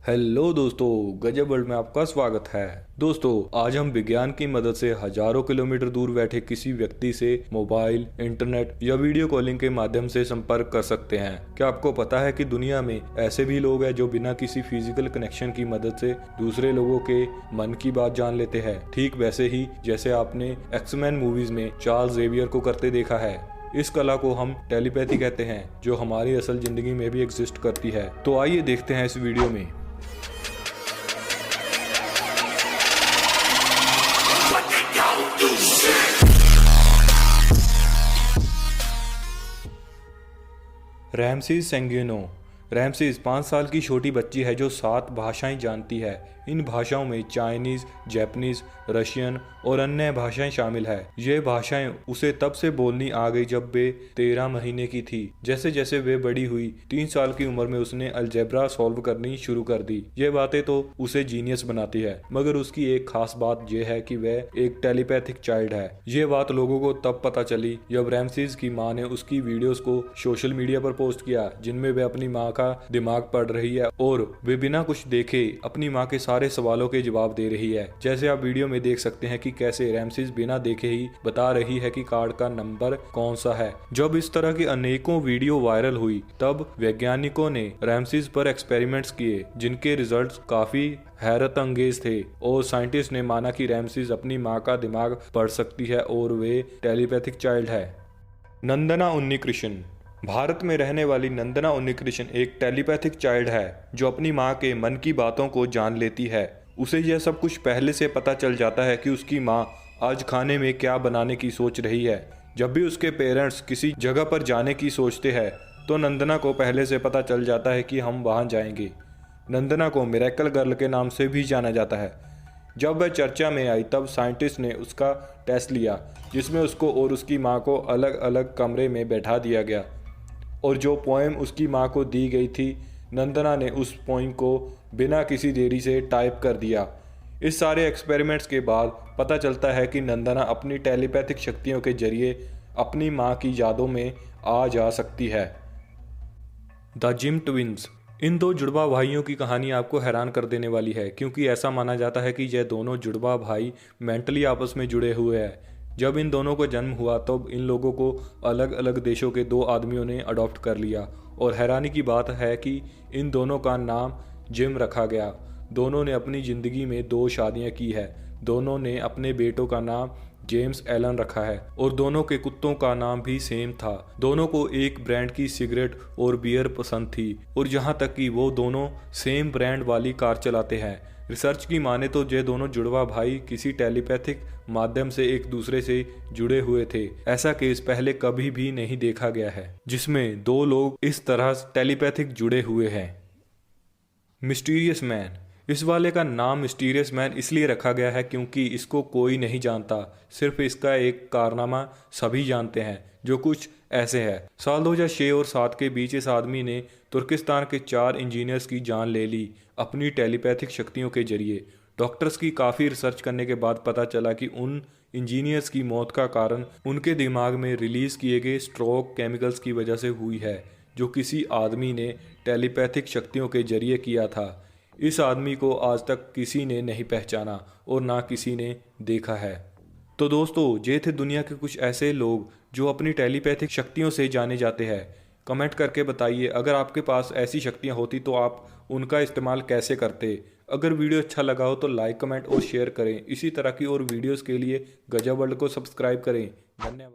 Hello दोस्तों, गजब world में आपका स्वागत है। दोस्तों, आज हम विज्ञान की मदद से हजारों किलोमीटर दूर बैठे किसी व्यक्ति से मोबाइल, इंटरनेट या वीडियो कॉलिंग के माध्यम से संपर्क कर सकते हैं। क्या आपको पता है कि दुनिया में ऐसे भी लोग हैं जो बिना किसी फिजिकल कनेक्शन की मदद से दूसरे लोगों के मन की बात जान लेते हैं, ठीक वैसे ही जैसे आपने एक्समैन मूवीज में चार्ल्स जेवियर को करते देखा है। इस कला को हम टेलीपैथी कहते हैं, जो हमारी असल जिंदगी में भी एग्जिस्ट करती है। तो आइए देखते हैं इस वीडियो में। रैमसीज सेंगेनो। रैमसीज 5 साल की छोटी बच्ची है जो 7 भाषाएं जानती है। इन भाषाओं में चाइनीज, जापानीज, रशियन और अन्य भाषाएं शामिल है। ये भाषाएं उसे तब से बोलनी आ गई जब वे 13 महीने की थी। जैसे जैसे वे बड़ी हुई, 3 साल की उम्र में उसने अलजेब्रा सॉल्व करनी शुरू कर दी। ये बातें तो उसे जीनियस बनाती है, मगर उसकी एक खास बात यह है कि वह एक टेलीपैथिक चाइल्ड है। ये बात लोगों को तब पता चली जब रैमसीज की माँ ने उसकी वीडियोस को सोशल मीडिया पर पोस्ट किया, जिनमें वह अपनी माँ का दिमाग पढ़ रही है और वे बिना कुछ देखे अपनी माँ के सारे सवालों के जवाब दे रही है। जैसे आप वीडियो में देख सकते हैं कि कैसे रैमसीज बिना देखे ही बता रही है कि कार्ड का नंबर कौन सा है। जब इस तरह की अनेकों वीडियो वायरल हुई, तब वैज्ञानिकों ने रैमसीज पर एक्सपेरिमेंट्स किए, जिनके रिजल्ट्स काफी हैरत अंगेज थे और साइंटिस्ट ने माना कि रैमसीज अपनी माँ का दिमाग पढ़ सकती है और वे टेलीपैथिक चाइल्ड है। नंदना उन्नीकृष्ण। भारत में रहने वाली नंदना उन्नीकृष्ण एक टेलीपैथिक चाइल्ड है जो अपनी माँ के मन की बातों को जान लेती है। उसे यह सब कुछ पहले से पता चल जाता है कि उसकी माँ आज खाने में क्या बनाने की सोच रही है। जब भी उसके पेरेंट्स किसी जगह पर जाने की सोचते हैं तो नंदना को पहले से पता चल जाता है कि हम वहाँ जाएंगे। नंदना को मिरेकल गर्ल के नाम से भी जाना जाता है। जब वह चर्चा में आई तब साइंटिस्ट ने उसका टेस्ट लिया, जिसमें उसको और उसकी माँ को अलग अलग कमरे में बैठा दिया गया और जो पोएम उसकी माँ को दी गई थी, नंदना ने उस पोएम को बिना किसी देरी से टाइप कर दिया। इस सारे एक्सपेरिमेंट्स के बाद पता चलता है कि नंदना अपनी टेलीपैथिक शक्तियों के जरिए अपनी माँ की यादों में आ जा सकती है। The gym twins. इन दो जुड़वा भाइयों की कहानी आपको हैरान कर देने वाली है, क्योंकि ऐसा माना जाता है कि यह दोनों जुड़वा भाई मेंटली आपस में जुड़े हुए हैं। जब इन दोनों को जन्म हुआ तब इन लोगों को अलग अलग देशों के 2 आदमियों ने अडॉप्ट कर लिया और हैरानी की बात है कि इन दोनों का नाम जिम रखा गया। दोनों ने अपनी ज़िंदगी में 2 शादियां की है। दोनों ने अपने बेटों का नाम जेम्स एलन रखा है और दोनों के कुत्तों का नाम भी सेम था। दोनों को एक ब्रांड की सिगरेट और बियर पसंद थी और यहाँ तक कि वो दोनों सेम ब्रांड वाली कार चलाते हैं। रिसर्च की माने तो ये दोनों जुड़वा भाई किसी टेलीपैथिक माध्यम से एक दूसरे से जुड़े हुए थे। ऐसा केस पहले कभी भी नहीं देखा गया है जिसमें 2 लोग इस तरह टेलीपैथिक जुड़े हुए हैं। Mysterious man. इस वाले का नाम मिस्टीरियस मैन इसलिए रखा गया है क्योंकि इसको कोई नहीं जानता, सिर्फ इसका एक कारनामा सभी जानते हैं, जो कुछ ऐसे है। साल 2006 और 2007 के बीच इस आदमी ने तुर्किस्तान के 4 इंजीनियर्स की जान ले ली अपनी टेलीपैथिक शक्तियों के जरिए। डॉक्टर्स की काफ़ी रिसर्च करने के बाद पता चला कि उन इंजीनियर्स की मौत का कारण उनके दिमाग में रिलीज़ किए गए स्ट्रोक केमिकल्स की वजह से हुई है, जो किसी आदमी ने टेलीपैथिक शक्तियों के जरिए किया था। इस आदमी को आज तक किसी ने नहीं पहचाना और ना किसी ने देखा है। तो दोस्तों, ये थे दुनिया के कुछ ऐसे लोग जो अपनी टेलीपैथिक शक्तियों से जाने जाते हैं। कमेंट करके बताइए, अगर आपके पास ऐसी शक्तियां होती तो आप उनका इस्तेमाल कैसे करते। अगर वीडियो अच्छा लगा हो तो लाइक, कमेंट और शेयर करें। इसी तरह की और वीडियोस के लिए गजब वर्ल्ड को सब्सक्राइब करें। धन्यवाद।